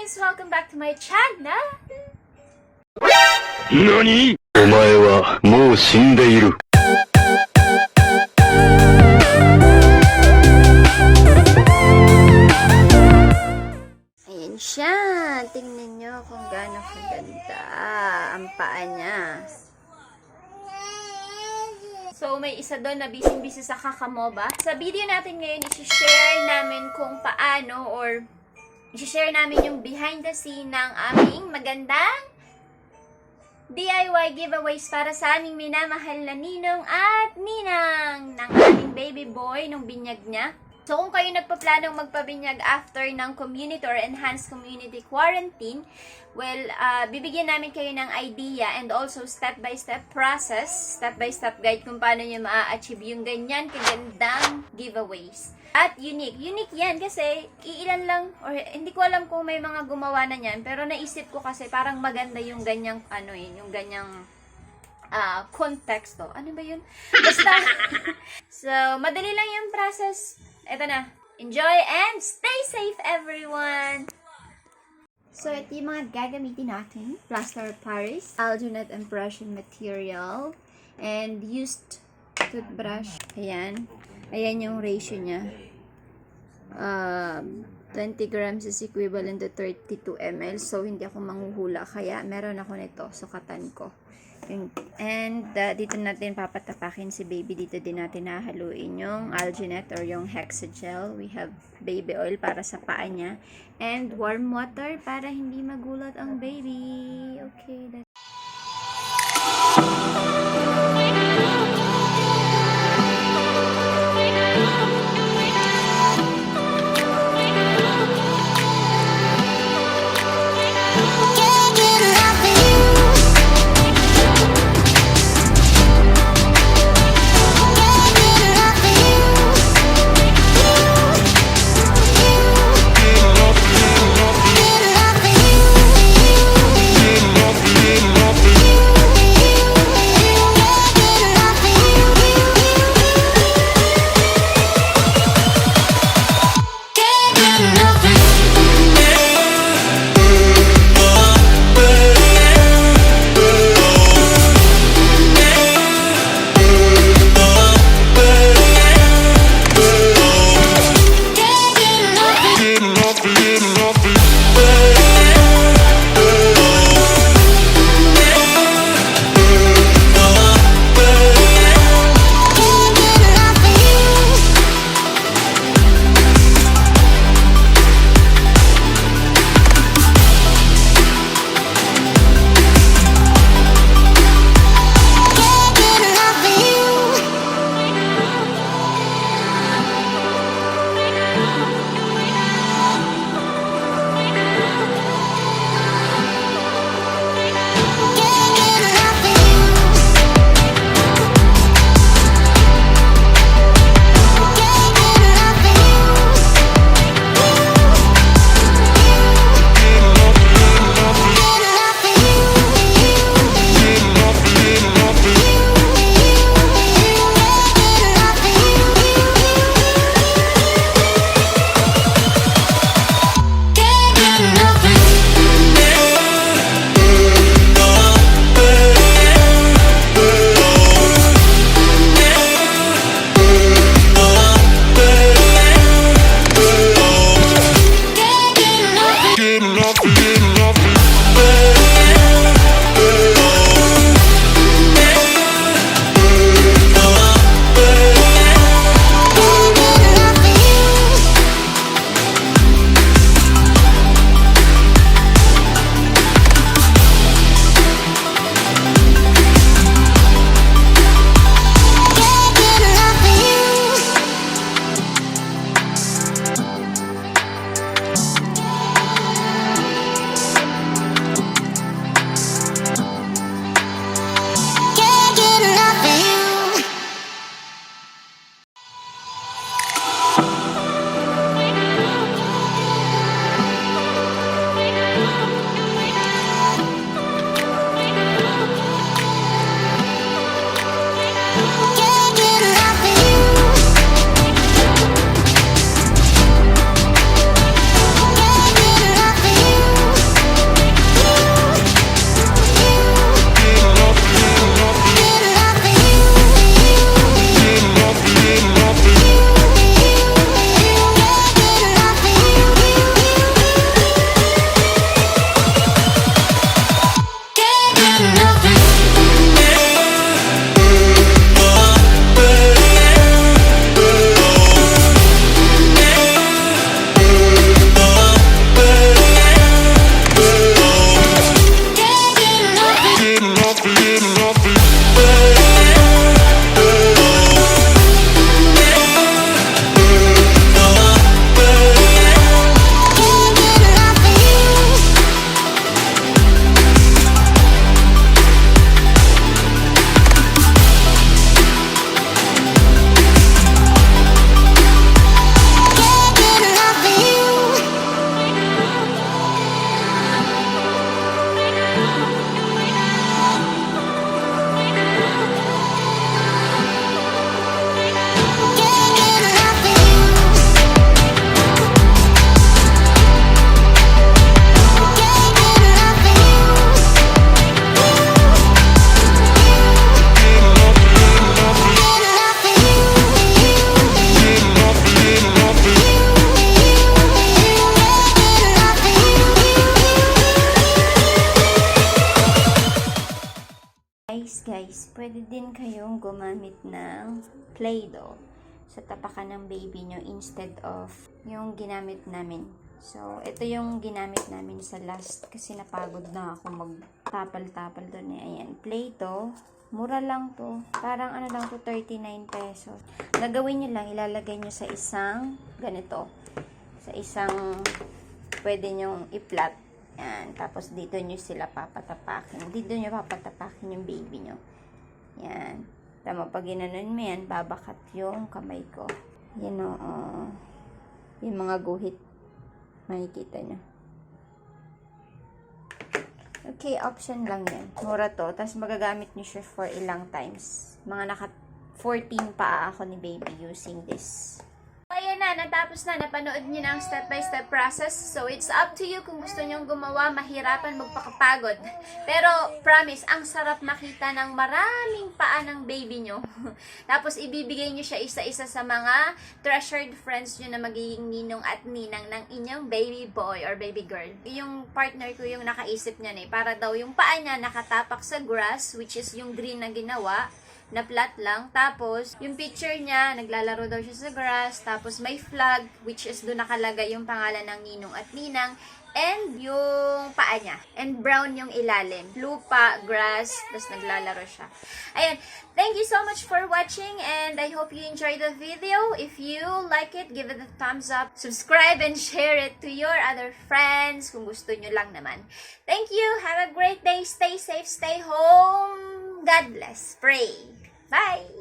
guys! Welcome back to my channel! NANI?! お前はもう死んでいる。Ayan siya! Tingnan nyo kung gaano kaganda ang paa niya. So, may isa doon na busy-busy sa kakamoba. Sa video natin ngayon, isi-share namin kung paano or isi-share namin yung behind the scene ng aming magandang DIY giveaways para sa aming minamahal na ninong at ninang ng aming baby boy nung binyag niya. So, kung kayo nagpaplanong magpabinyag after ng community or enhanced community quarantine, well, bibigyan namin kayo ng idea and also step-by-step process, step-by-step guide kung paano nyo ma-achieve yung ganyan kagandang giveaways. At unique. Unique yan kasi iilan lang, or hindi ko alam kung may mga gumawa na yan, pero naisip ko kasi parang maganda yung ganyang, yung ganyang konteksto. Ano ba yun? Basta, so, madali lang yung process. Ito na. Enjoy and stay safe, everyone! So, ito yung mga gagamitin natin. Plaster of Paris, Alginate impression material, and used toothbrush. Ayan. Ayan yung ratio niya. 20 grams is equivalent to 32 ml. So, hindi ako manghuhula. Kaya, meron ako nito. Sukatan ko. And dito natin papatapakin si baby. Dito din natin nahaluin yung alginate or yung hexagel. We have baby oil para sa paa niya. And warm water para hindi magulat ang baby. Okay, is pwede din kayong gumamit ng Play-Doh sa tapakan ng baby nyo instead of yung ginamit namin. So, ito yung ginamit namin sa last kasi napagod na ako magtapal-tapal doon eh. Ayan, Play-Doh. Mura lang to. Parang ano lang to, 39 pesos. Gagawin nyo lang, ilalagay nyo sa isang ganito. Sa isang pwede nyong i-flat. Yan. Tapos dito nyo sila papatapakin. Dito nyo papatapakin yung baby nyo. Yan. Tama, pag ginanon mo yan, babakat yung kamay ko. Yan o. Yung mga guhit. Makikita nyo. Okay, option lang yan. Mura to. Tapos magagamit nyo siya for ilang times. Mga naka 14 pa ako ni baby using this. Ayan na, natapos na. Napanood nyo na ang step-by-step process. So, it's up to you kung gusto nyong gumawa, mahirapan, magpakapagod. Pero, promise, ang sarap makita ng maraming paa ng baby nyo. Tapos, ibibigay nyo siya isa-isa sa mga treasured friends nyo na magiging ninong at ninang ng inyong baby boy or baby girl. Yung partner ko yung nakaisip niya eh. Para daw yung paa niya nakatapak sa grass, which is yung green na ginawa, na flat lang. Tapos, yung picture niya, naglalaro daw siya sa grass. Tapos, may flag, which is doon nakalagay yung pangalan ng ninong at ninang. And yung paa niya. And brown yung ilalim. Lupa, grass, tapos naglalaro siya. Ayan. Thank you so much for watching and I hope you enjoyed the video. If you like it, give it a thumbs up. Subscribe and share it to your other friends kung gusto nyo lang naman. Thank you. Have a great day. Stay safe. Stay home. God bless. Pray. Bye!